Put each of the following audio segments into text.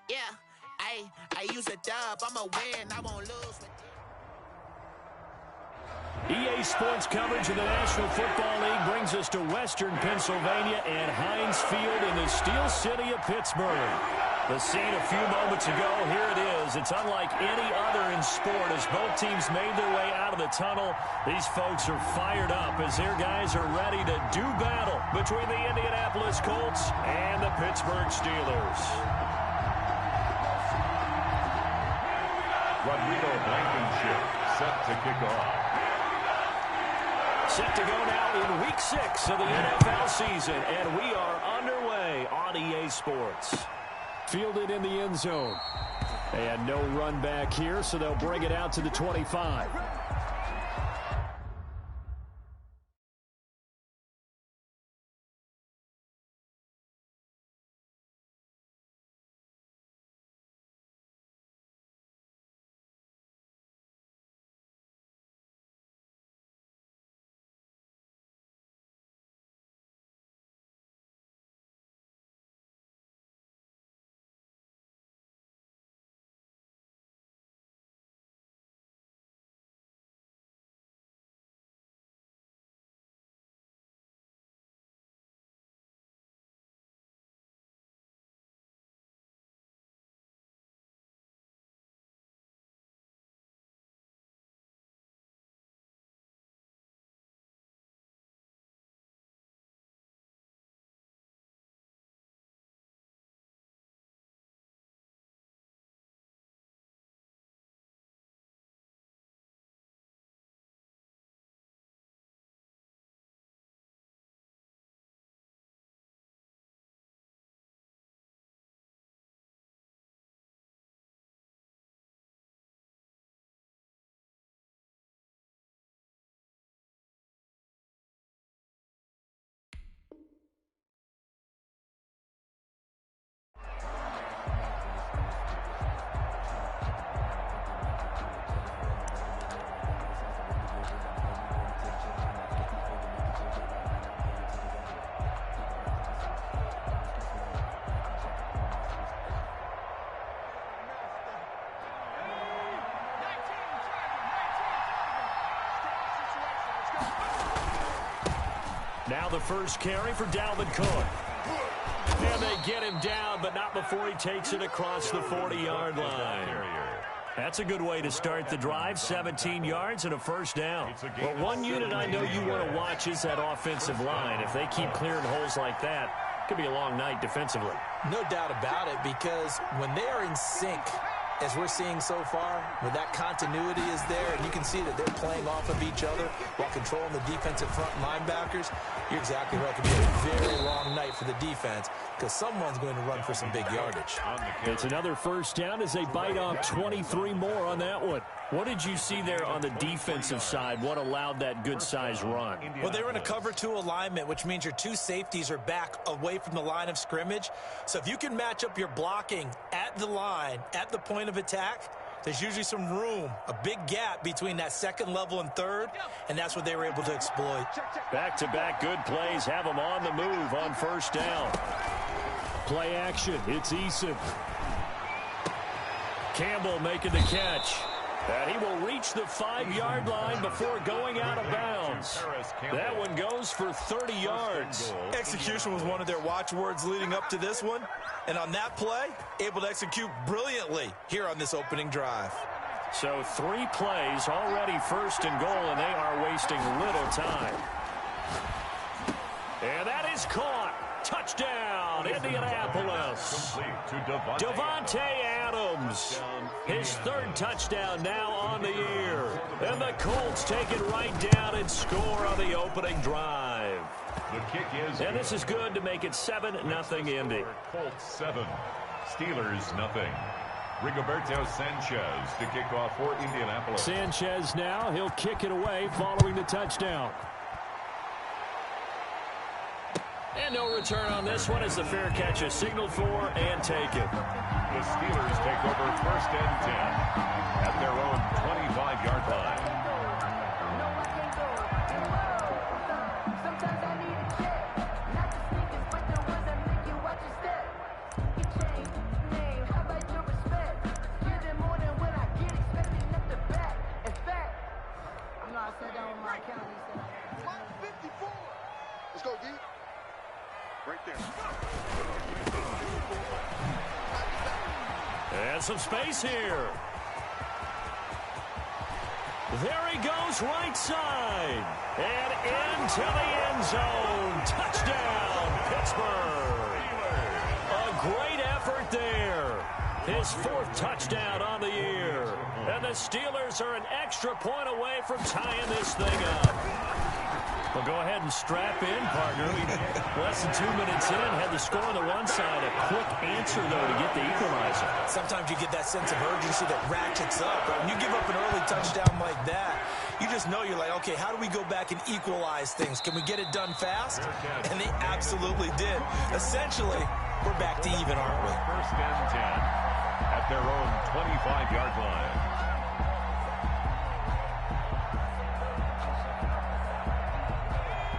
Yeah, I use a dub. I'm a win. I won't lose. EA Sports coverage of the National Football League brings us to Western Pennsylvania and Heinz Field in the Steel City of Pittsburgh. The scene a few moments ago, here it is. It's unlike any other in sport as both teams made their way out of the tunnel. These folks are fired up as their guys are ready to do battle between the Indianapolis Colts and the Pittsburgh Steelers. Rodrigo Blankenship set to kick off. Set to go now in Week 6 of the NFL season, and we are underway on EA Sports. Fielded in the end zone. And no run back here, so they'll bring it out to the 25. Now the first carry for Dalvin Cook. And they get him down, but not before he takes it across the 40-yard line. That's a good way to start the drive, 17 yards and a first down. But one unit I know you want to watch is that offensive line. If they keep clearing holes like that, it could be a long night defensively. No doubt about it, because when they are in sync, as we're seeing so far, when that continuity is there, and you can see that they're playing off of each other while controlling the defensive front linebackers, you're exactly right. It could be a very long night for the defense because someone's going to run for some big yardage. It's another first down as they bite off 23 more on that one. What did you see there on the defensive side? What allowed that good-sized run? Well, they were in a cover 2 alignment, which means your 2 safeties are back away from the line of scrimmage. So if you can match up your blocking at the line, at the point of attack, there's usually some room, a big gap between that second level and third, and that's what they were able to exploit. Back-to-back good plays have them on the move on first down. Play action, it's Eason. Campbell making the catch. And he will reach the 5-yard line before going out of bounds. That one goes for 30 yards. Execution was one of their watchwords leading up to this one. And on that play, able to execute brilliantly here on this opening drive. So 3 plays, already first and goal, and they are wasting little time. And that is caught. Touchdown, Indianapolis. Davante Adams, his 3rd touchdown now on the year. And the Colts take it right down and score on the opening drive. The kick is and this is good to make it 7-0 Indy. Colts 7, Steelers nothing. Rigoberto Sanchez to kick off for Indianapolis. Sanchez now, he'll kick it away following the touchdown. And no return on this one as the fair catch is signaled for and taken. The Steelers take over 1st and 10 at their own 25-yard line. Let's go, D. Right there. And some space here. There he goes, right side. And into the end zone. Touchdown, Pittsburgh. A great effort there. His 4th touchdown on the year. And the Steelers are an extra point away from tying this thing up. Well, go ahead and strap in, partner. Less than 2 minutes in, had the score on the one side. A quick answer, though, to get the equalizer. Sometimes you get that sense of urgency that ratchets up. When you give up an early touchdown like that, you just know you're like, okay, how do we go back and equalize things? Can we get it done fast? And they absolutely did. Essentially, we're back to even, aren't we? First and 10 at their own 25-yard line.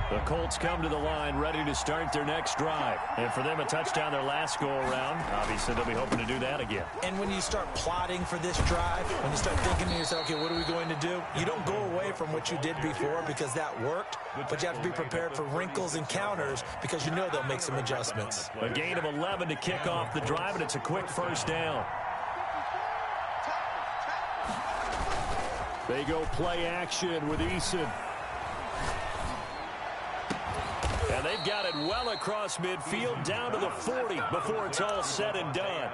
The Colts come to the line ready to start their next drive. And for them, a touchdown their last go-around. Obviously, they'll be hoping to do that again. And when you start plotting for this drive, when you start thinking to yourself, okay, what are we going to do? You don't go away from what you did before because that worked, but you have to be prepared for wrinkles and counters because you know they'll make some adjustments. A gain of 11 to kick off the drive, and it's a quick first down. They go play action with Eason. And they've got it well across midfield down to the 40 before it's all said and done.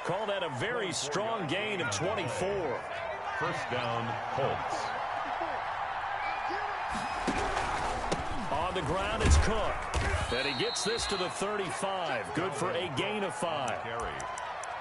Call that a very strong gain of 24. First down, Colts. On the ground, it's Cook. And he gets this to the 35. Good for a gain of 5.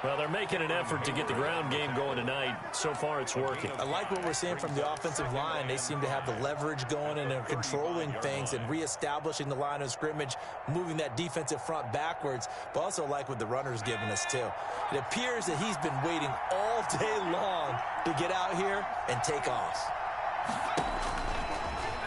Well, they're making an effort to get the ground game going tonight. So far, it's working. I like what we're seeing from the offensive line. They seem to have the leverage going, and they're controlling things and reestablishing the line of scrimmage, moving that defensive front backwards, but also like what the runner's giving us, too. It appears that he's been waiting all day long to get out here and take off.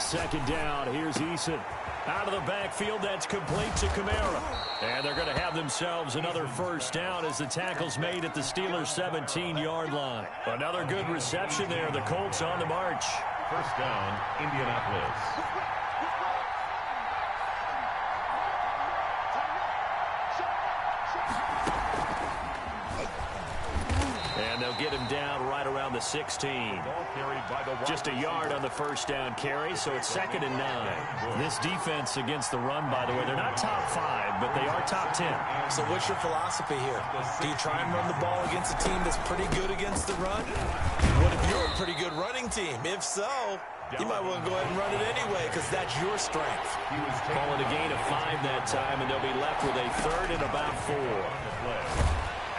Second down, here's Eason. Out of the backfield, that's complete to Kamara. And they're going to have themselves another first down as the tackle's made at the Steelers' 17-yard line. Another good reception there. The Colts on the march. First down, Indianapolis. And they'll get him down right around the 16. Just a yard on the first down carry, so it's 2nd and 9. This defense against the run, by the way, they're not top 5, but they are top 10. So what's your philosophy here? Do you try and run the ball against a team that's pretty good against the run? What if you're a pretty good running team? If so, you might want to go ahead and run it anyway because that's your strength. Call it a gain of 5 that time, and they'll be left with a 3rd and about 4.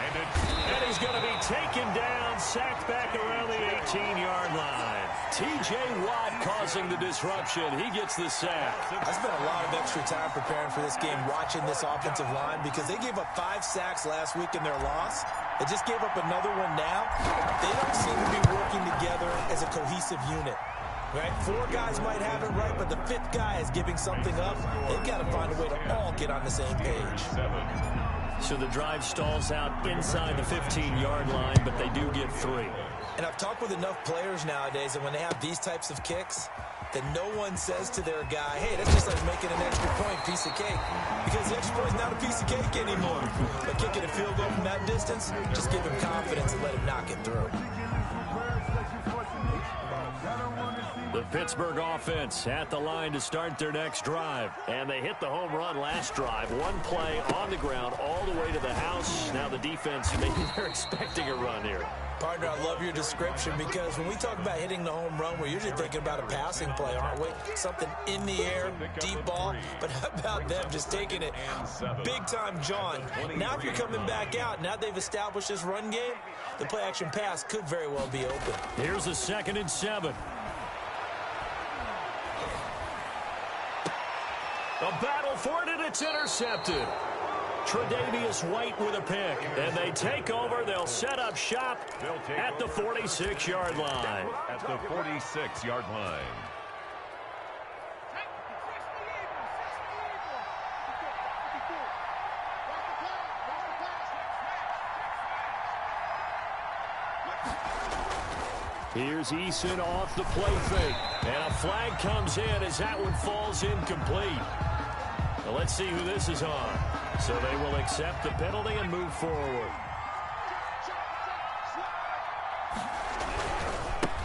And he's going to be taken down, sacked back around the 18-yard line. T.J. Watt causing the disruption. He gets the sack. I spent a lot of extra time preparing for this game, watching this offensive line, because they gave up 5 sacks last week in their loss. They just gave up another one now. They don't seem to be working together as a cohesive unit. Right? 4 guys might have it right, but the 5th guy is giving something up. They've got to find a way to all get on the same page. So the drive stalls out inside the 15-yard line, but they do get 3. And I've talked with enough players nowadays, and when they have these types of kicks, that no one says to their guy, hey, that's just like making an extra point, piece of cake. Because the extra point is not a piece of cake anymore. But kicking a field goal from that distance, just give him confidence and let him knock it through. The Pittsburgh offense at the line to start their next drive. And they hit the home run last drive. 1 play on the ground all the way to the house. Now the defense, maybe they're expecting a run here. Partner, I love your description because when we talk about hitting the home run, we're usually thinking about a passing play, aren't we? Something in the air, deep ball. But how about them just taking it big-time John? Now if you're coming back out, now they've established this run game, the play-action pass could very well be open. Here's a 2nd and 7. A battle for it, and it's intercepted. Tre'Davious White with a pick. And they take over. They'll set up shop at the 46-yard line. At the 46-yard line. Here's Eason off the play fake. And a flag comes in as that one falls incomplete. Well, let's see who this is on. So they will accept the penalty and move forward.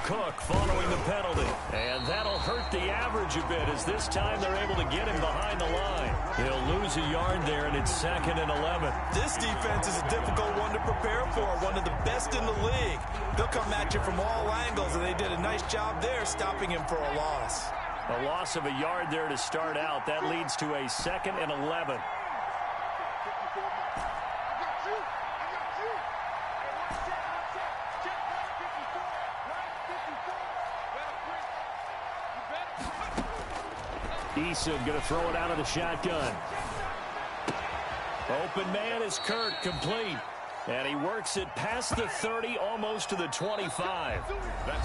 Cook following the penalty. And that'll hurt the average a bit as this time they're able to get him behind the line. He'll lose a yard there, and it's 2nd and 11. This defense is a difficult one to prepare for, one of the best in the league. They'll come at you from all angles, and they did a nice job there stopping him for a loss. A loss of a yard there to start out. That leads to a 2nd and 11. Eason going to throw it out of the shotgun. Open man is Kirk, complete. And he works it past the 30, almost to the 25.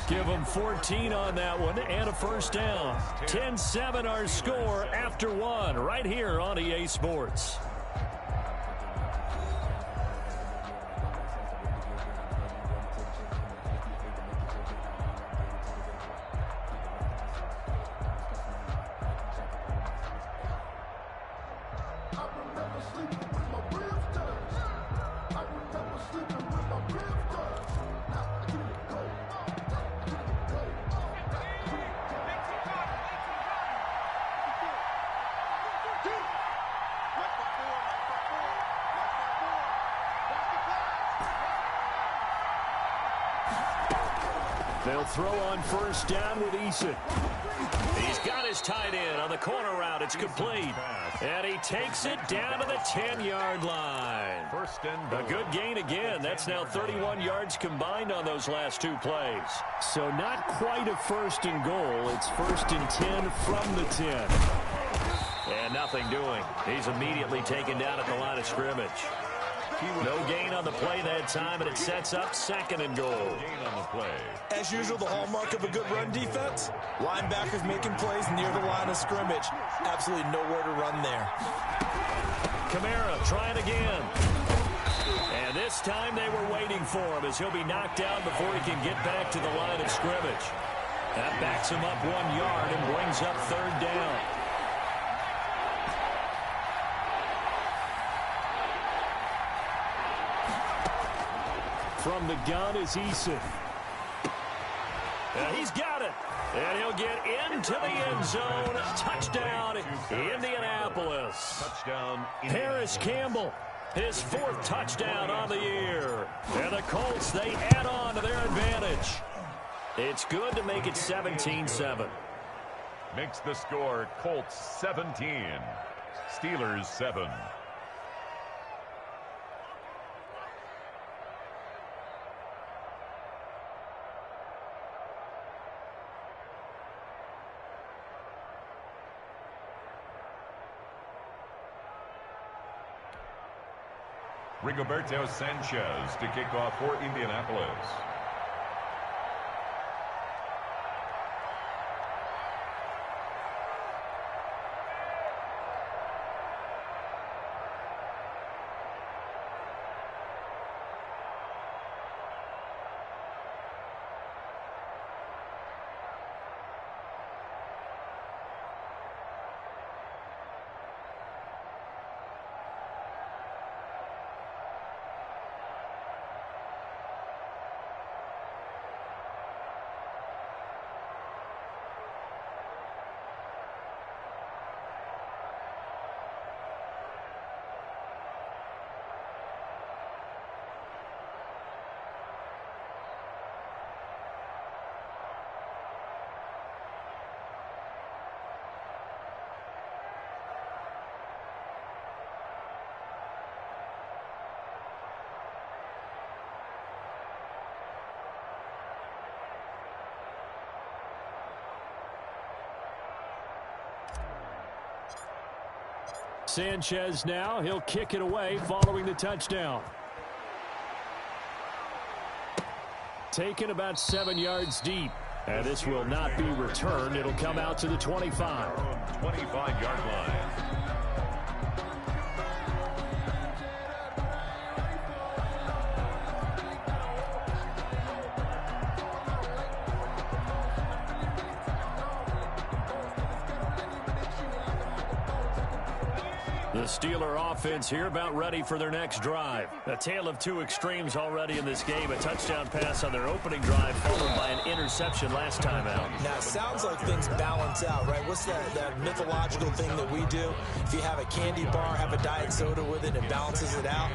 Give him 14 on that one and a first down. 10-7 our score after one right here on EA Sports. They'll throw on first down with Eason. He's got his tight end on the corner route. It's complete. And he takes it down to the 10-yard line. A good gain again. That's now 31 yards combined on those last two plays. So not quite a 1st and goal. It's 1st and 10 from the 10. And nothing doing. He's immediately taken down at the line of scrimmage. No gain on the play that time, and it sets up 2nd and goal. As usual, the hallmark of a good run defense, linebackers making plays near the line of scrimmage. Absolutely nowhere to run there. Kamara trying again. And this time they were waiting for him as he'll be knocked down before he can get back to the line of scrimmage. That backs him up 1 yard and brings up 3rd down. From the gun is Eason. He's got it. And he'll get into the end zone. Touchdown, Indianapolis. Touchdown, Harris Campbell, his 4th touchdown on the year. And the Colts, they add on to their advantage. It's good to make it 17-7. Makes the score Colts 17, Steelers 7. Rigoberto Sanchez to kick off for Indianapolis. Sanchez now, he'll kick it away following the touchdown. Taken about 7 yards deep. And this will not be returned. It'll come out to the 25. 25-yard line. The Steeler offense here about ready for their next drive. A tale of two extremes already in this game. A touchdown pass on their opening drive followed by an interception last time out. Now, it sounds like things balance out, right? What's that mythological thing that we do? If you have a candy bar, have a diet soda with it, it balances it out.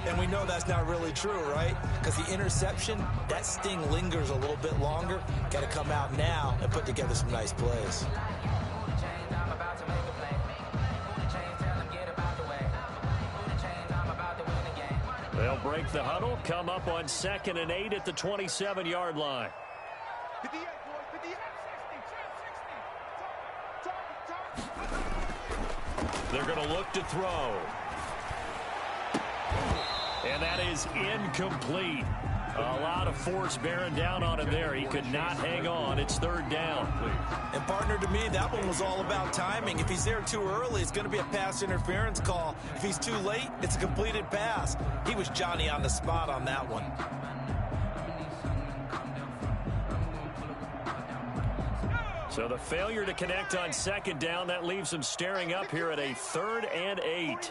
And we know that's not really true, right? Because the interception, that sting lingers a little bit longer. Got to come out now and put together some nice plays. They'll break the huddle, come up on 2nd and 8 at the 27-yard line. 58, boys, 58, 60. They're going to look to throw. And that is incomplete. A lot of force bearing down on him there. He could not hang on. It's 3rd down. And, partner, to me, that one was all about timing. If he's there too early, it's going to be a pass interference call. If he's too late, it's a completed pass. He was Johnny on the spot on that one. So the failure to connect on 2nd down, that leaves him staring up here at a 3rd and 8.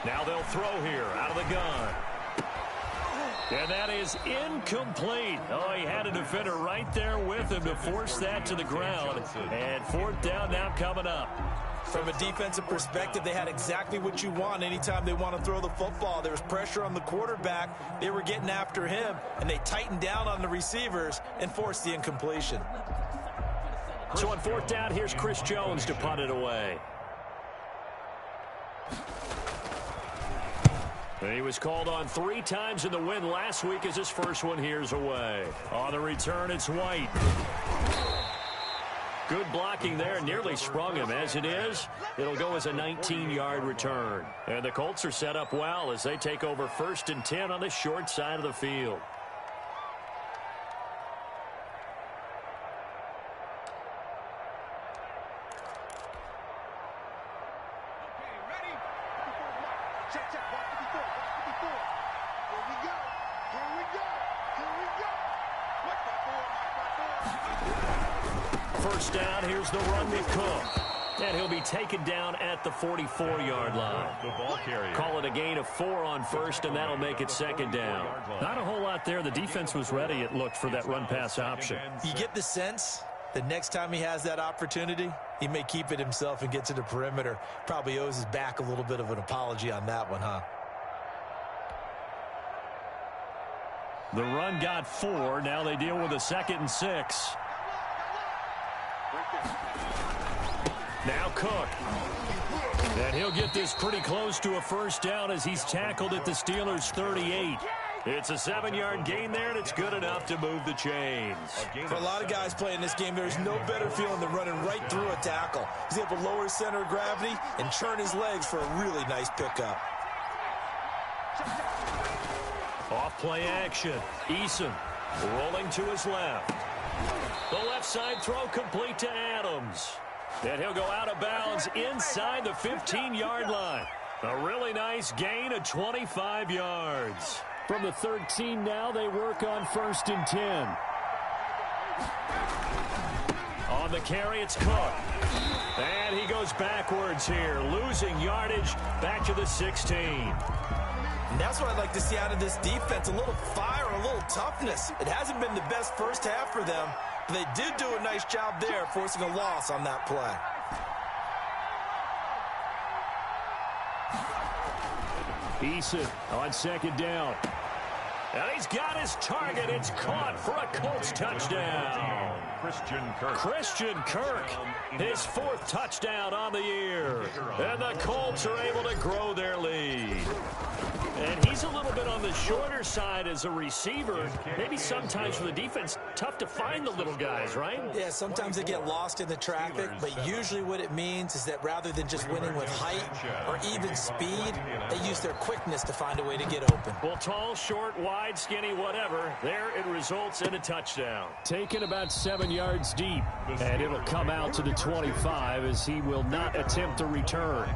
Now they'll throw here out of the gun. And that is incomplete. Oh, he had a defender right there with him to force that to the ground. And 4th down now coming up. From a defensive perspective, they had exactly what you want anytime they want to throw the football. There was pressure on the quarterback. They were getting after him, and they tightened down on the receivers and forced the incompletion. So on 4th down, here's Chris Jones to punt it away. He was called on 3 times in the win last week as his first one here's away. On the return, it's White. Good blocking there, nearly sprung him. As it is, it'll go as a 19-yard return. And the Colts are set up well as they take over 1st and 10 on the short side of the field. First down, here's the run with Cook. And he'll be taken down at the 44-yard line. The ball carrier. Call it a gain of 4 on 1st, and that'll make it 2nd down. Not a whole lot there. The defense was ready, it looked, for that run-pass option. You get the sense that next time he has that opportunity, he may keep it himself and get to the perimeter. Probably owes his back a little bit of an apology on that one, huh? The run got 4. Now they deal with a 2nd and 6. Now Cook. And he'll get this pretty close to a first down as he's tackled at the Steelers' 38. It's a 7-yard gain there, and it's good enough to move the chains. For a lot of guys playing this game, there's no better feeling than running right through a tackle. He's able to lower his center of gravity and churn his legs for a really nice pickup. Off play action. Eason rolling to his left. The left side throw complete to Adams. And he'll go out of bounds inside the 15-yard line. A really nice gain of 25 yards. From the 13 now, they work on 1st and 10. On the carry, it's Cook. And he goes backwards here, losing yardage back to the 16. And that's what I'd like to see out of this defense, a little fire, a little toughness. It hasn't been the best first half for them, but they did do a nice job there, forcing a loss on that play. Eason on 2nd down. And he's got his target. It's caught for a Colts touchdown. Christian Kirk, his 4th touchdown on the year. And the Colts are able to grow their lead. And he's a little bit on the shorter side as a receiver. Maybe sometimes for the defense, tough to find the little guys, right? Yeah, sometimes they get lost in the traffic, but usually what it means is that rather than just winning with height or even speed, they use their quickness to find a way to get open. Well, tall, short, wide, skinny, whatever, there it results in a touchdown. Taken about 7 yards deep, and it'll come out to the 25 as he will not attempt a return.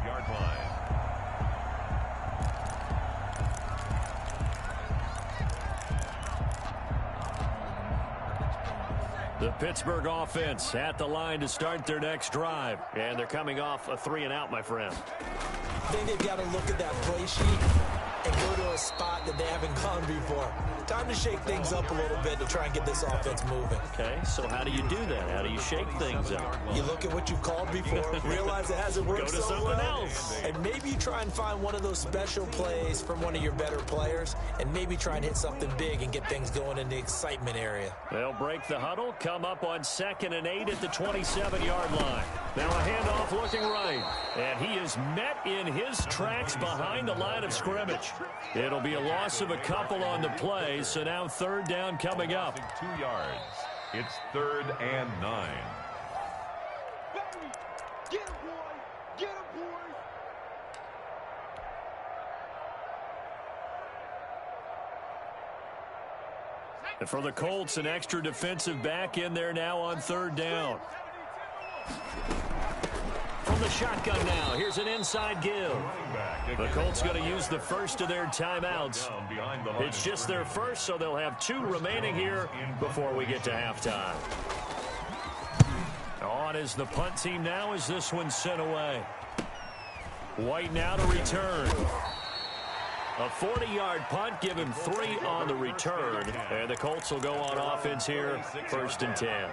The Pittsburgh offense at the line to start their next drive. And they're coming off a 3-and-out, my friend. I think they've got to look at that play sheet and go to a spot that they haven't gone before. Time to shake things up a little bit to try and get this offense moving. Okay, so how do you do that? How do you shake things up? You look at what you've called before, realize it hasn't worked Go to so something well, else. and maybe you try and find one of those special plays from one of your better players, and maybe try and hit something big and get things going in the excitement area. They'll break the huddle, come up on 2nd and 8 at the 27-yard line. Now a handoff looking right, and he is met in his tracks behind the line of scrimmage. It'll be a loss of a couple on the play, so now 3rd down coming up. 2 yards. It's 3rd and 9. Get him, boy! Get him, boy! And for the Colts, an extra defensive back in there now on 3rd down. From the shotgun now, here's an inside give. The Colts going to use the first of their timeouts. It's just their first, so they'll have 2 remaining here before we get to halftime. On is the punt team now as this one's sent away. White now to return. A 40-yard punt, give him 3 on the return. And the Colts will go on offense here, 1st and 10.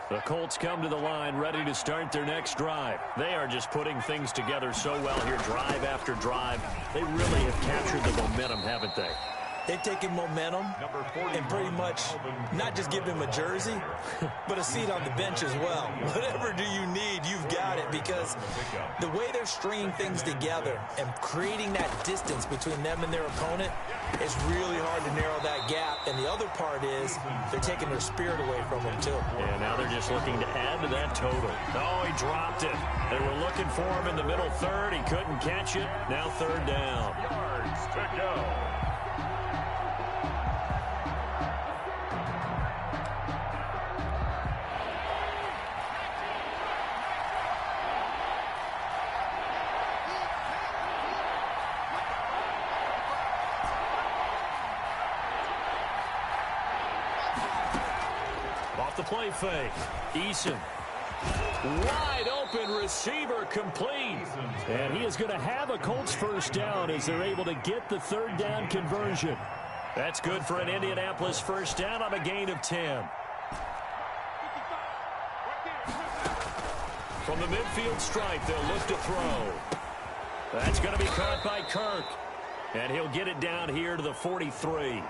The Colts come to the line ready to start their next drive. They are just putting things together so well here, drive after drive. They really have captured the momentum, haven't they? They've taken momentum and pretty much not just give him a jersey, but a seat on the bench as well. Whatever do you need, you've got it, because the way they're stringing things together and creating that distance between them and their opponent, it's really hard to narrow that gap. And the other part is they're taking their spirit away from them, too. And now they're just looking to add to that total. Oh, he dropped it. They were looking for him in the middle 3rd. He couldn't catch it. Now 3rd down. Yards to go. The play fake. Eason. Wide open receiver complete. And he is going to have a Colts 1st down as they're able to get the 3rd down conversion. That's good for an Indianapolis 1st down on a gain of 10. From the midfield stripe, they'll look to throw. That's going to be caught by Kirk. And he'll get it down here to the 43.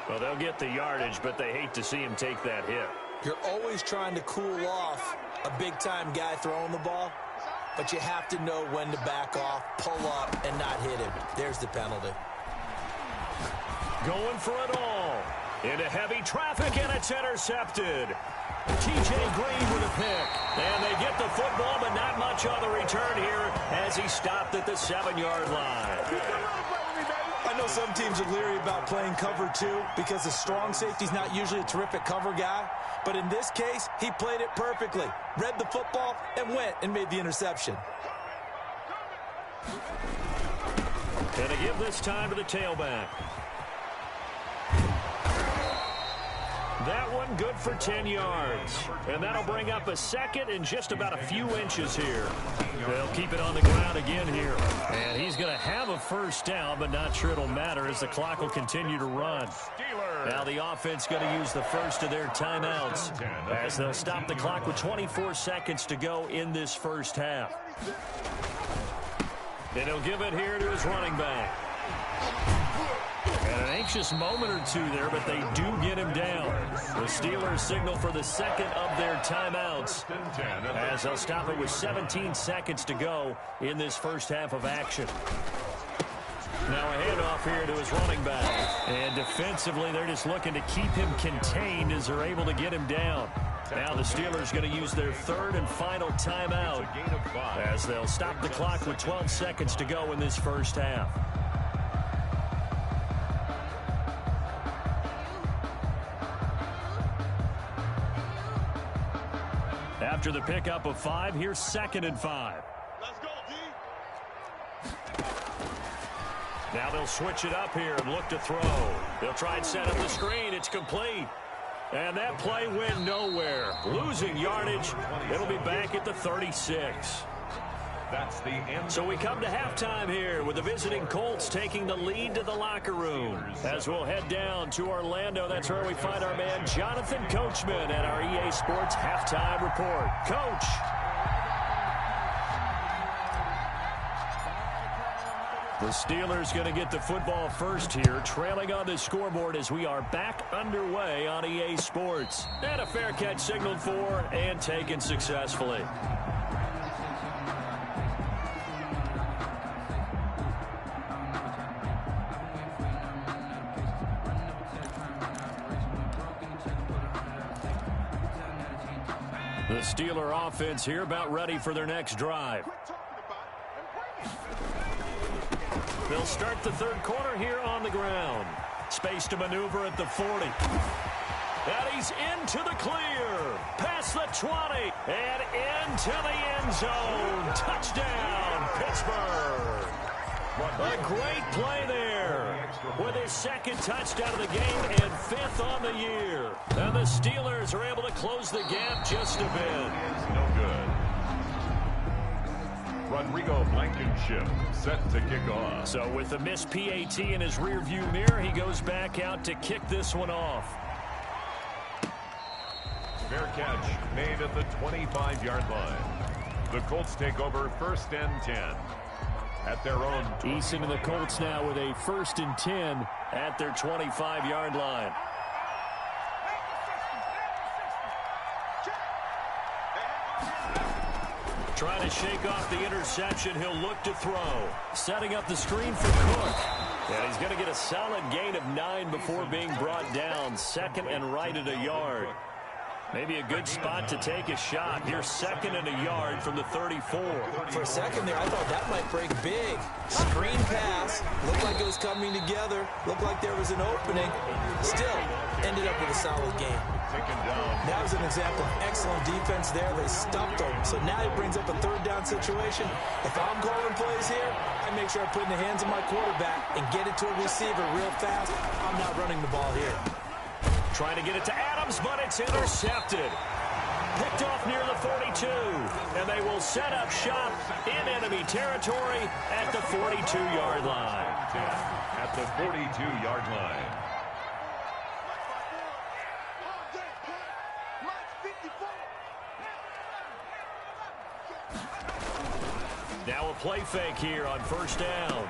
Well, they'll get the yardage, but they hate to see him take that hit. You're always trying to cool off a big-time guy throwing the ball, but you have to know when to back off, pull up, and not hit him. There's the penalty. Going for it all. Into heavy traffic, and it's intercepted. T.J. Green with a pick. And they get the football, but not much on the return here as he stopped at the 7-yard line. I know some teams are leery about playing cover 2 because the strong safety's not usually a terrific cover guy. But in this case, he played it perfectly. Read the football and went and made the interception. And to give this time to the tailback. That one good for 10 yards. And that'll bring up a 2nd and just about a few inches here. They'll keep it on the ground again here. And he's going to have a 1st down, but not sure it'll matter as the clock will continue to run. Now the offense going to use the first of their timeouts as they'll stop the clock with 24 seconds to go in this 1st half. And he'll give it here to his running back. And it ain't anxious moment or two there, but they do get him down. The Steelers signal for the second of their timeouts as they'll stop it with 17 seconds to go in this first half of action. Now a handoff here to his running back. And defensively, they're just looking to keep him contained as they're able to get him down. Now the Steelers going to use their third and final timeout as they'll stop the clock with 12 seconds to go in this first half. After the pickup of 5, here's 2nd and 5. Let's go, D. Now they'll switch it up here and look to throw. They'll try and set up the screen. It's complete. And that play went nowhere. Losing yardage. It'll be back at the 36. That's the end. So we come to halftime here with the visiting Colts taking the lead to the locker room. As we'll head down to Orlando, that's where we find our man Jonathan Coachman at our EA Sports Halftime Report. Coach. The Steelers going to get the football first here, trailing on the scoreboard as we are back underway on EA Sports. And a fair catch signaled for and taken successfully. The Steeler offense here about ready for their next drive. They'll start the third quarter here on the ground. Space to maneuver at the 40. And he's into the clear. Past the 20. And into the end zone. Touchdown, Pittsburgh. A great play there with his second touchdown of the game and 5th on the year. And the Steelers are able to close the gap just a bit. No good. Rodrigo Blankenship set to kick off. So with the missed PAT in his rearview mirror, he goes back out to kick this one off. Fair catch made at the 25-yard line. The Colts take over 1st and 10 at their own. Eason and the Colts now with a 1st and 10 at their 25-yard line. Trying to shake off the interception. He'll look to throw. Setting up the screen for Cook. And he's going to get a solid gain of 9 before being brought down. 2nd and right at a yard. Maybe a good spot to take a shot. Here's 2nd and a yard from the 34. For a second there, I thought that might break big. Screen pass. Looked like it was coming together. Looked like there was an opening. Still, ended up with a solid game. That was an example of excellent defense there. They stuffed him. So now he brings up a 3rd down situation. If I'm calling plays here, I make sure I put in the hands of my quarterback and get it to a receiver real fast. I'm not running the ball here. Trying to get it to Adams, but it's intercepted. Picked off near the 42. And they will set up shop in enemy territory at the 42-yard line. At the 42-yard line. Now a play fake here on 1st down.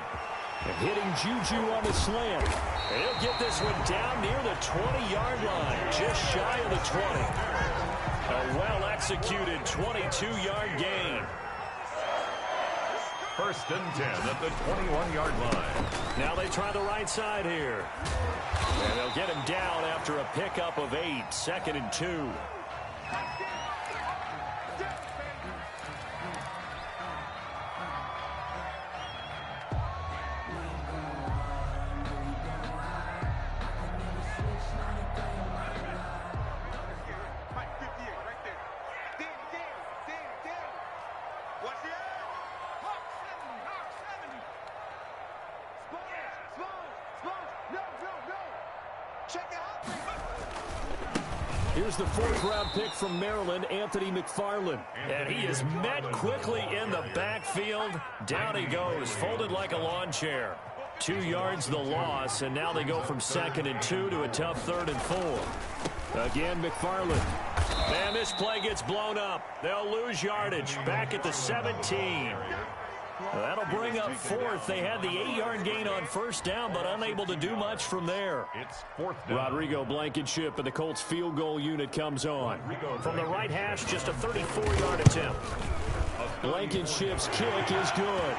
And hitting Juju on the slant. And he'll get this one down near the 20-yard line, just shy of the 20. A well-executed 22-yard gain. 1st and 10 at the 21-yard line. Now they try the right side here. And they'll get him down after a pickup of 8, 2nd and 2. Here's the 4th-round pick from Maryland, Anthony McFarland. And he is met quickly in the backfield. Down he goes, folded like a lawn chair. 2 yards the loss, and now they go from 2nd and 2 to a tough 3rd and 4. Again, McFarland. And this play gets blown up. They'll lose yardage back at the 17. That'll bring up fourth. They had the 8-yard gain on first down, but unable to do much from there. It's fourth down. Rodrigo Blankenship and the Colts field goal unit comes on. From the right hash, just a 34-yard attempt. Blankenship's kick is good.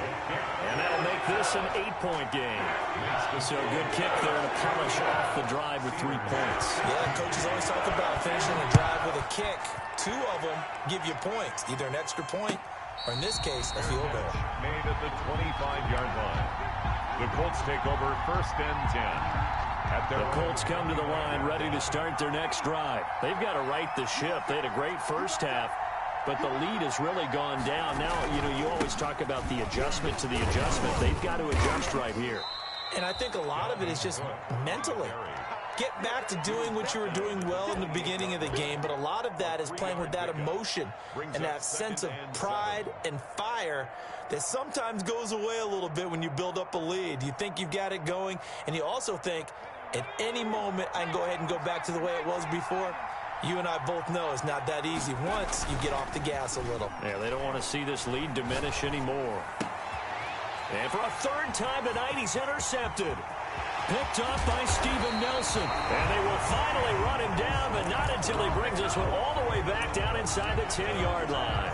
And that'll make this an 8-point game. So a good kick there to polish off the drive with 3 points. Yeah, coaches always talk about finishing a drive with a kick. 2 of them give you points, either an extra point or, in this case, a field goal. Made at the 25-yard line. The Colts take over first and 10. The Colts come to the line ready to start their next drive. They've got to right the ship. They had a great first half, but the lead has really gone down. Now, you always talk about the adjustment to the adjustment. They've got to adjust right here. And I think a lot of it is just mentally. Get back to doing what you were doing well in the beginning of the game, but a lot of that is playing with that emotion and that sense of pride and fire that sometimes goes away a little bit when you build up a lead. You think you've got it going, and you also think at any moment I can go ahead and go back to the way it was before. You and I both know it's not that easy once you get off the gas a little. Yeah, they don't want to see this lead diminish anymore. And for a third time tonight, he's intercepted. Picked off by Steven Nelson. And they will finally run him down, but not until he brings this one all the way back down inside the 10-yard line.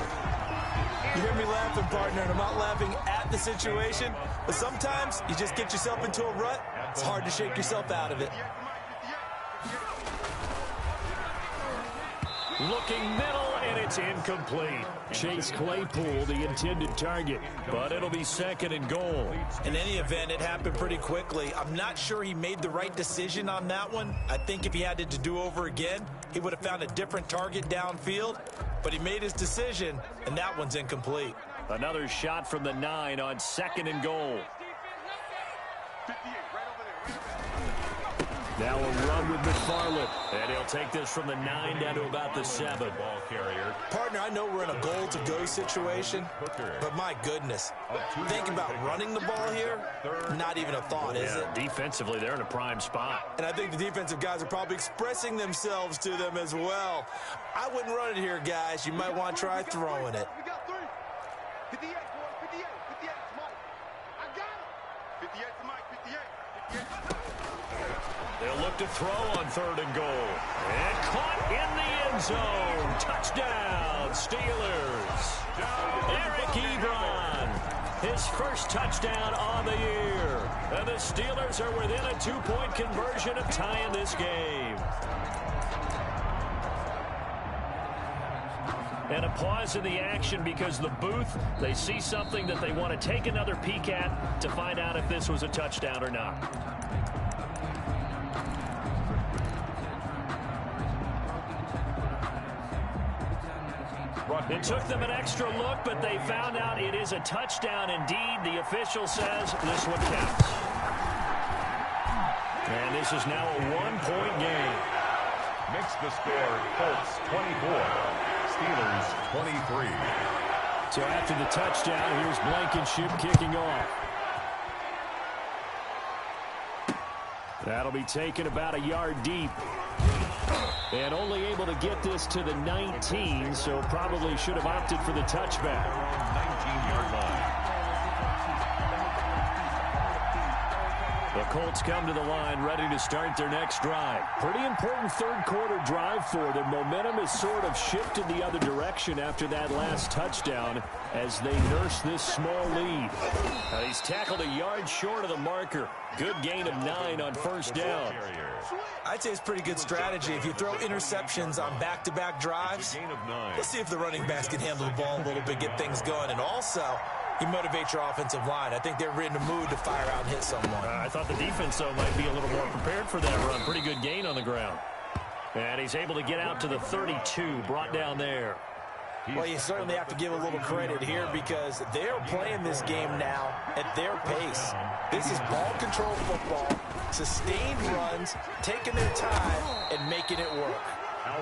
You hear me laughing, partner, and I'm not laughing at the situation, but sometimes you just get yourself into a rut. It's hard to shake yourself out of it. Looking middle, and it's incomplete. Chase Claypool, the intended target, but it'll be second and goal. In any event, it happened pretty quickly. I'm not sure he made the right decision on that one. I think if he had it to do over again, he would have found a different target downfield, but he made his decision, and that one's incomplete. Another shot from the 9 on second and goal. Now a run with McFarland. And he'll take this from the 9 down to about the 7. Ball carrier. Partner, I know we're in a goal-to-go situation, but my goodness, think about running the ball here. Not even a thought, is it? Defensively, they're in a prime spot. And I think the defensive guys are probably expressing themselves to them as well. I wouldn't run it here, guys. You might want to try throwing it. We got 3. 58, boys. 58. 58 to Mike. I got him. 58 to Mike. 58. 58. They'll look to throw on third and goal. And caught in the end zone. Touchdown, Steelers. Eric Ebron, his first touchdown on the year. And the Steelers are within a 2-point conversion of tying this game. And a pause in the action because the booth, they see something that they want to take another peek at to find out if this was a touchdown or not. It took them an extra look, but they found out it is a touchdown indeed. The official says this one counts. And this is now a 1-point game. Makes the score Colts 24, Steelers 23. So after the touchdown, here's Blankenship kicking off. That'll be taken about a yard deep. And only able to get this to the 19, so probably should have opted for the touchback. 19-yard line. The Colts come to the line ready to start their next drive. Pretty important third-quarter drive for them. Momentum has sort of shifted the other direction after that last touchdown as they nurse this small lead. He's tackled a yard short of the marker. Good gain of 9 on first down. I'd say it's pretty good strategy. If you throw interceptions on back-to-back drives, let's see if the running backs can handle the ball a little bit, get things going. And also, you motivate your offensive line. I think they're in the mood to fire out and hit someone. I thought the defense, though, might be a little more prepared for that run. Pretty good gain on the ground. And he's able to get out to the 32, brought down there. Well, you certainly have to give a little credit here because they're playing this game now at their pace. This is ball control football, sustained runs, taking their time, and making it work.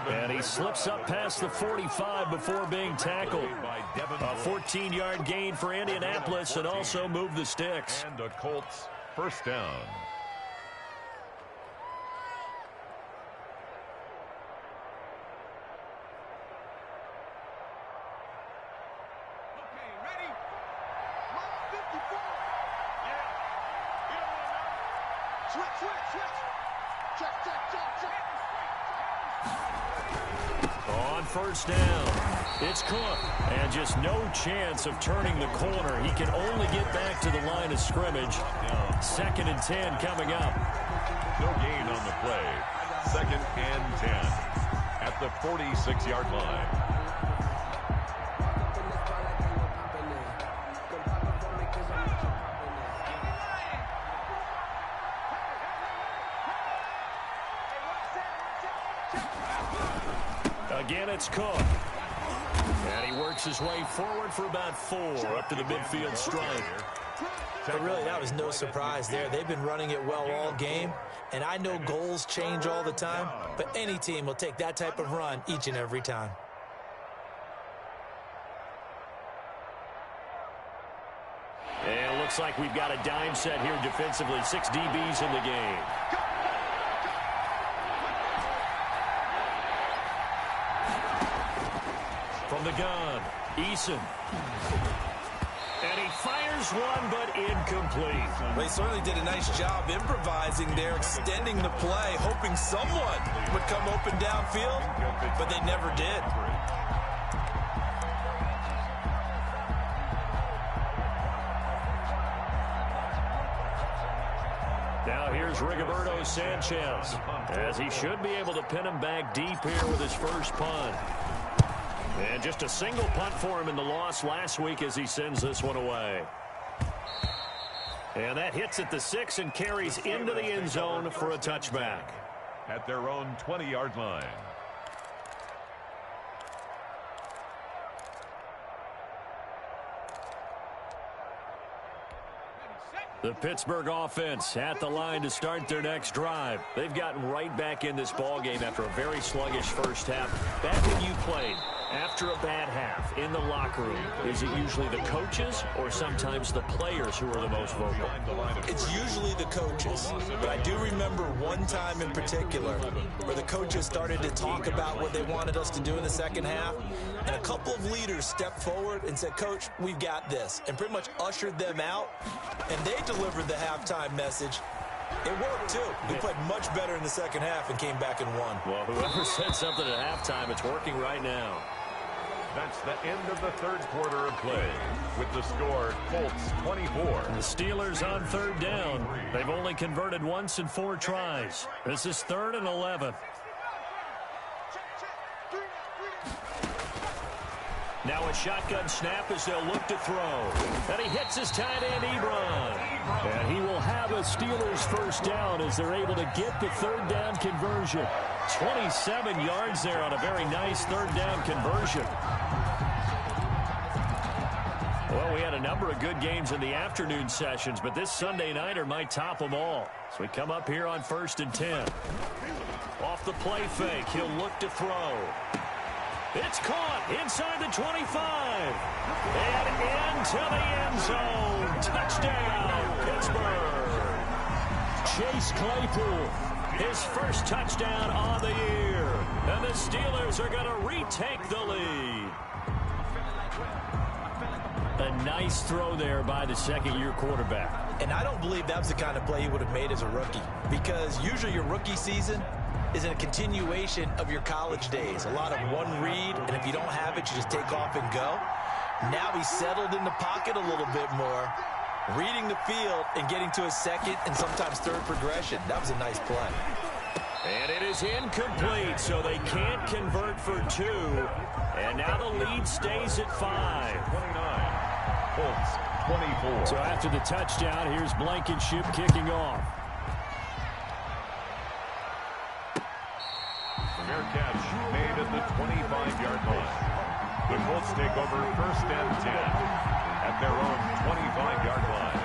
And he slips up past the 45 before being tackled. A 14-yard gain for Indianapolis and also moved the sticks. And the Colts first down. On first down, it's Cook. And just no chance of turning the corner. He can only get back to the line of scrimmage. 2nd and 10 coming up. No gain on the play. 2nd and 10 at the 46-yard line. Again, it's Cook. And he works his way forward for about 4 up to the midfield stripe. But really, that was no surprise there. They've been running it well all game, and I know goals change all the time, but any team will take that type of run each and every time. And it looks like we've got a dime set here defensively. 6 DBs in the game. From the gun, Eason. And he fires one, but incomplete. Well, he certainly did a nice job improvising there, extending the play, hoping someone would come open downfield, but they never did. Now here's Rigoberto Sanchez, as he should be able to pin him back deep here with his first punt. And just a single punt for him in the loss last week as he sends this one away. And that hits at the 6 and carries into the end zone for a touchback. At their own 20-yard line. The Pittsburgh offense at the line to start their next drive. They've gotten right back in this ballgame after a very sluggish first half. Back when you played after a bad half in the locker room, is it usually the coaches or sometimes the players who are the most vocal? It's usually the coaches, but I do remember one time in particular where the coaches started to talk about what they wanted us to do in the second half, and a couple of leaders stepped forward and said, "Coach, we've got this," and pretty much ushered them out, and they delivered the halftime message. It worked, too. We played much better in the second half and came back and won. Well, whoever said something at halftime, it's working right now. That's the end of the third quarter of play. With the score, Colts 24. The Steelers on third down. They've only converted once in 4 tries. This is 3rd and 11. Now a shotgun snap as they'll look to throw. And he hits his tight end, Ebron. And he will have a Steelers first down as they're able to get the third down conversion. 27 yards there on a very nice third down conversion. Well, we had a number of good games in the afternoon sessions, but this Sunday nighter might top them all. So we come up here on 1st and 10. Off the play fake, he'll look to throw. It's caught inside the 25. And into the end zone. Touchdown, Pittsburgh. Chase Claypool, his first touchdown on the year. And the Steelers are going to retake the lead. A nice throw there by the second-year quarterback. And I don't believe that was the kind of play he would have made as a rookie, because usually your rookie season is in a continuation of your college days. A lot of one read, and if you don't have it, you just take off and go. Now he's settled in the pocket a little bit more, reading the field and getting to a second and sometimes third progression. That was a nice play. And it is incomplete, so they can't convert for 2. And now the lead stays at 5. 29. Colts 24. So after the touchdown, here's Blankenship kicking off. Fair catch made at the 25-yard line. The Colts take over 1st and 10 at their own 25-yard line.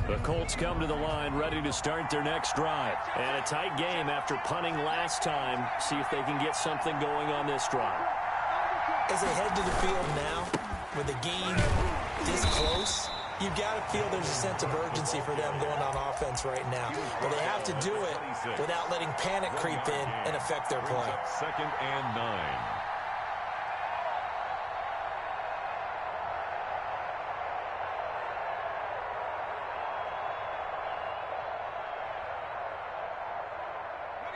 The Colts come to the line ready to start their next drive. And a tight game after punting last time. See if they can get something going on this drive. As they head to the field now, with the game this close, You've got to feel there's a sense of urgency for them going on offense right now. But they have to do it without letting panic creep in and affect their play. 2nd and 9.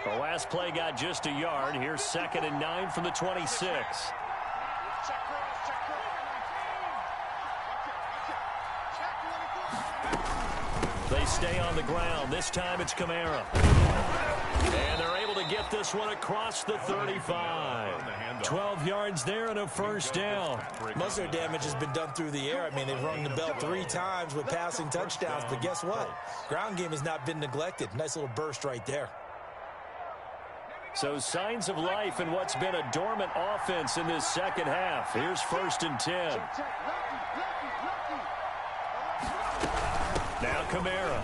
The last play got just a yard. Here's 2nd and 9 from the 26. They stay on the ground. This time it's Kamara. And they're able to get this one across the 35. 12 yards there and a first down. Most of their damage has been done through the air. I mean, they've rung the bell 3 times with passing touchdowns. But guess what? Ground game has not been neglected. Nice little burst right there. So signs of life in what's been a dormant offense in this second half. Here's 1st and 10. Now Kamara.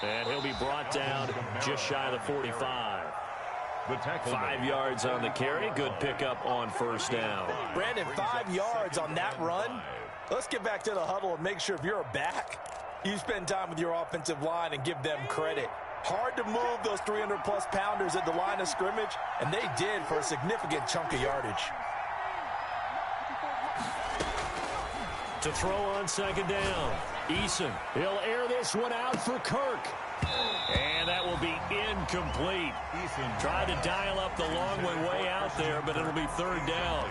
And he'll be brought down just shy of the 45. 5 yards on the carry. Good pickup on first down. Brandon, 5 yards on that run. Let's get back to the huddle and make sure if you're a back, you spend time with your offensive line and give them credit. Hard to move those 300-plus pounders at the line of scrimmage, and they did for a significant chunk of yardage. To throw on 2nd down. Eason. He'll air this one out for Kirk. And that will be incomplete. Eason tried to dial up the long way out there, but it'll be 3rd down.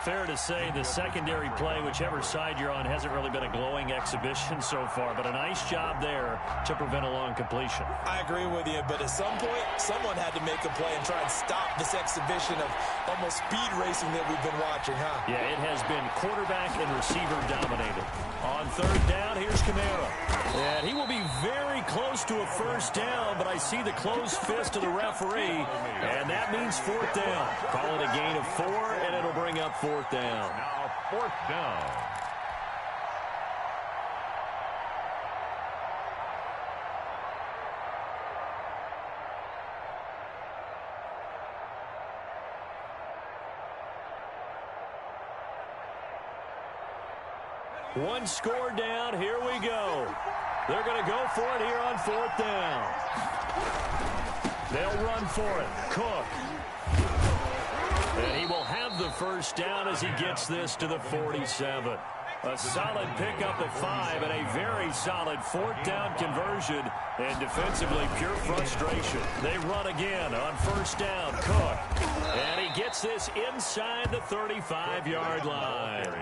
Fair to say the secondary play, whichever side you're on, hasn't really been a glowing exhibition so far, but a nice job there to prevent a long completion. I agree with you, but at some point, someone had to make a play and try and stop this exhibition of almost speed racing that we've been watching, huh? Yeah, it has been quarterback and receiver dominated. On 3rd down, here's Kamara. And he will be very close to a first down, but I see the closed fist of the referee, and that means 4th down. Call it a gain of 4, and it'll bring up 4th down. Now 4th down. One score down. Here we go. They're going to go for it here on 4th down. They'll run for it. Cook. And he will have the first down as he gets this to the 47. A solid pickup at 5 and a very solid 4th down conversion. And defensively, pure frustration. They run again on 1st down. Cook. And he gets this inside the 35-yard line.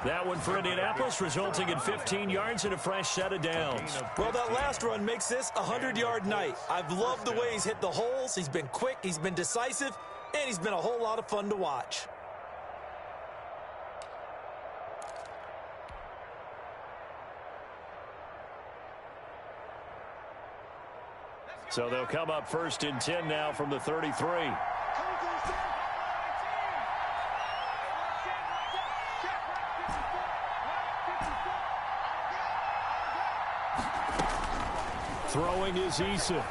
That one for Indianapolis, resulting in 15 yards and a fresh set of downs. Well, that last run makes this a 100-yard night. I've loved the way he's hit the holes. He's been quick, he's been decisive, and he's been a whole lot of fun to watch. So they'll come up 1st and 10 now from the 33. Throwing is Eason.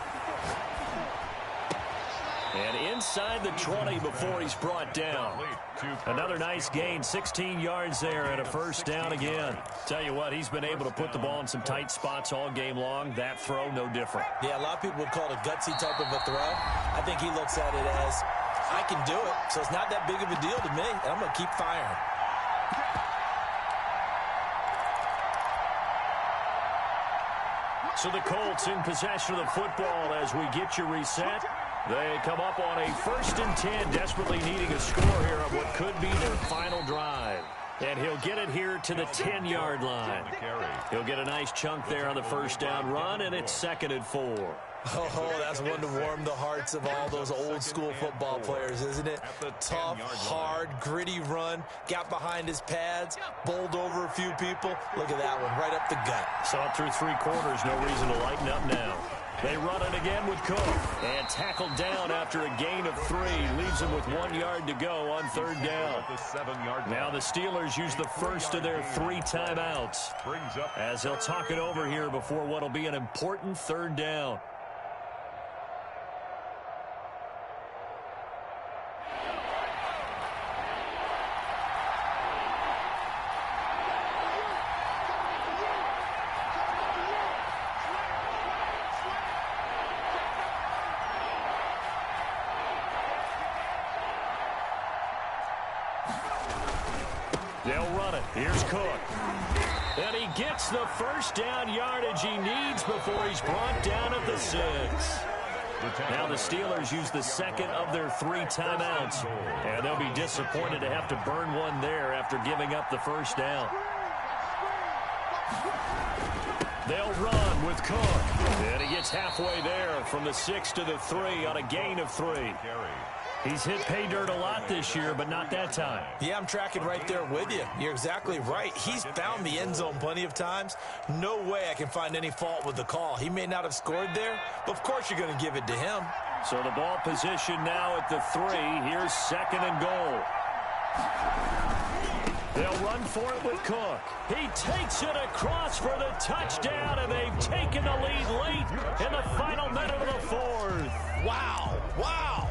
And inside the 20 before he's brought down. Another nice gain, 16 yards there and a first down again. Tell you what, he's been able to put the ball in some tight spots all game long. That throw, no different. Yeah, a lot of people would call it a gutsy type of a throw. I think he looks at it as, I can do it, so it's not that big of a deal to me, and I'm going to keep firing. So the Colts in possession of the football as we get you reset. They come up on a 1st and 10, desperately needing a score here on what could be their final drive. And he'll get it here to the 10-yard line. He'll get a nice chunk there on the first down run, and it's 2nd and 4. Oh, that's one to warm the hearts of all those old-school football players, isn't it? Tough, hard, gritty run, got behind his pads, bowled over a few people. Look at that one, right up the gut. Saw it through 3 quarters, no reason to lighten up now. They run it again with Cook. And tackled down after a gain of 3. Leaves him with 1 yard to go on 3rd down. Now the Steelers use the first of their 3 timeouts as they'll talk it over here before what will be an important 3rd down. They'll run it. Here's Cook. And he gets the first down yardage he needs before he's brought down at the 6. Now the Steelers use the second of their 3 timeouts. And they'll be disappointed to have to burn one there after giving up the first down. They'll run with Cook. And he gets halfway there from the 6 to the 3 on a gain of 3. He's hit pay dirt a lot this year, but not that time. Yeah, I'm tracking right there with you. You're exactly right. He's found the end zone plenty of times. No way I can find any fault with the call. He may not have scored there, but of course you're going to give it to him. So the ball position now at the 3. Here's 2nd and goal. They'll run for it with Cook. He takes it across for the touchdown, and they've taken the lead late in the final minute of the 4th. Wow. Wow.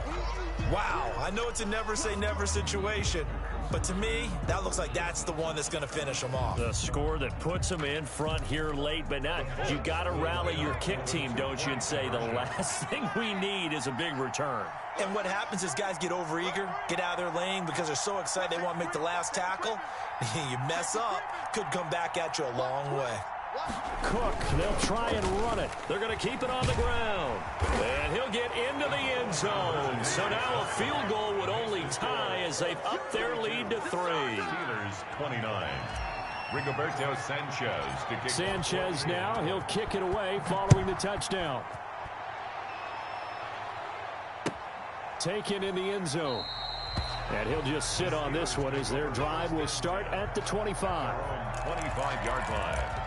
Wow. I know it's a never-say-never situation, but to me, that looks like that's the one that's going to finish them off. The score that puts them in front here late, but not. You got to rally your kick team, don't you, and say the last thing we need is a big return. And what happens is guys get overeager, get out of their lane because they're so excited they want to make the last tackle. You mess up, could come back at you a long way. Cook, they'll try and run it. They're going to keep it on the ground. And he'll get into the end zone. So now a field goal would only tie as they've upped their lead to 3. Steelers 29. Rigoberto Sanchez to kick. Sanchez now, he'll kick it away following the touchdown. Taken in the end zone. And he'll just sit on this one as their drive will start at the 25. 25-yard line.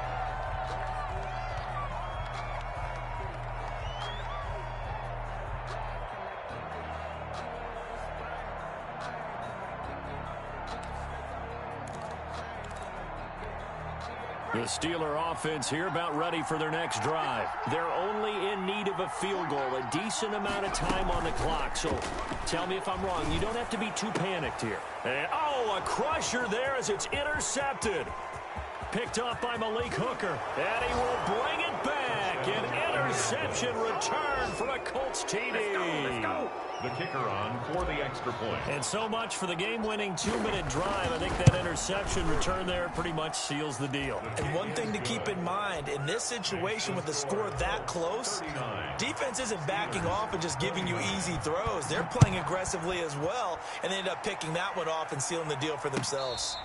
The Steeler offense here about ready for their next drive. They're only in need of a field goal, a decent amount of time on the clock. So tell me if I'm wrong. You don't have to be too panicked here. And, oh, a crusher there as it's intercepted. Picked off by Malik Hooker. And he will bring it back. An interception return for a Colts TD. Let's go. The kicker on for the extra point. And so much for the game-winning 2-minute drive. I think that interception return there pretty much seals the deal. And one thing to keep in mind, in this situation with the score that close, defense isn't backing off and just giving you easy throws. They're playing aggressively as well, and they end up picking that one off and sealing the deal for themselves.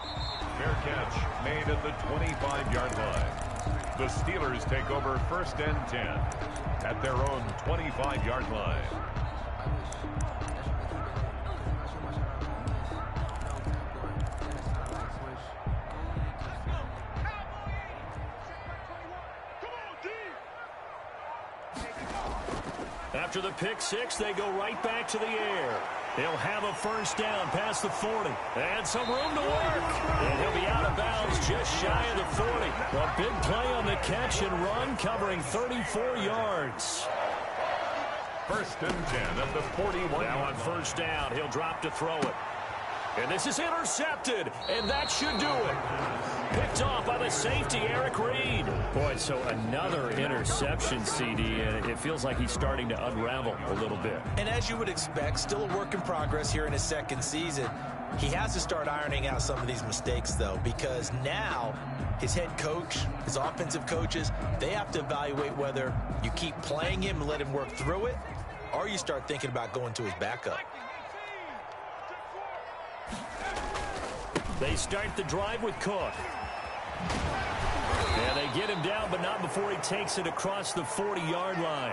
Fair catch made at the 25-yard line. The Steelers take over 1st and 10 at their own 25-yard line. After the pick 6, they go right back to the air. He'll have a first down past the 40. And some room to work. And he'll be out of bounds just shy of the 40. A big play on the catch and run covering 34 yards. 1st and 10 at the 41. Now on first down, he'll drop to throw it. And this is intercepted, and that should do it. Picked off by the safety, Eric Reed. Boy, so another interception, CD, and it feels like he's starting to unravel a little bit. And as you would expect, still a work in progress here in his 2nd season. He has to start ironing out some of these mistakes, though, because now his head coach, his offensive coaches, they have to evaluate whether you keep playing him and let him work through it, or you start thinking about going to his backup. They start the drive with Cook. And they get him down, but not before he takes it across the 40-yard line.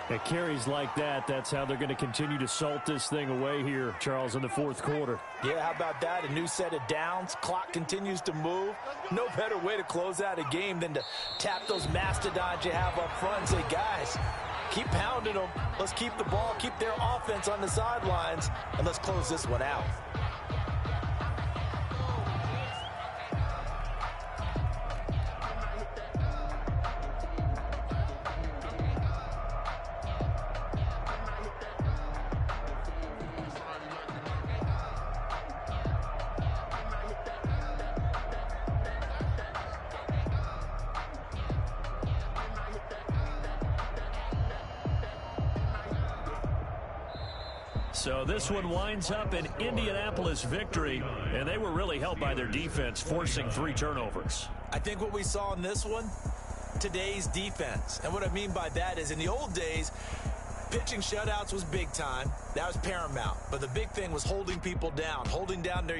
At carries like that, that's how they're going to continue to salt this thing away here, Charles, in the 4th quarter. Yeah, how about that? A new set of downs. Clock continues to move. No better way to close out a game than to tap those mastodons you have up front and say, guys, keep pounding them. Let's keep the ball, keep their offense on the sidelines, and let's close this one out. So this one winds up an Indianapolis victory, and they were really helped by their defense, forcing 3 turnovers. I think what we saw in this one, today's defense. And what I mean by that is in the old days, pitching shutouts was big time. That was paramount. But the big thing was holding people down, holding down their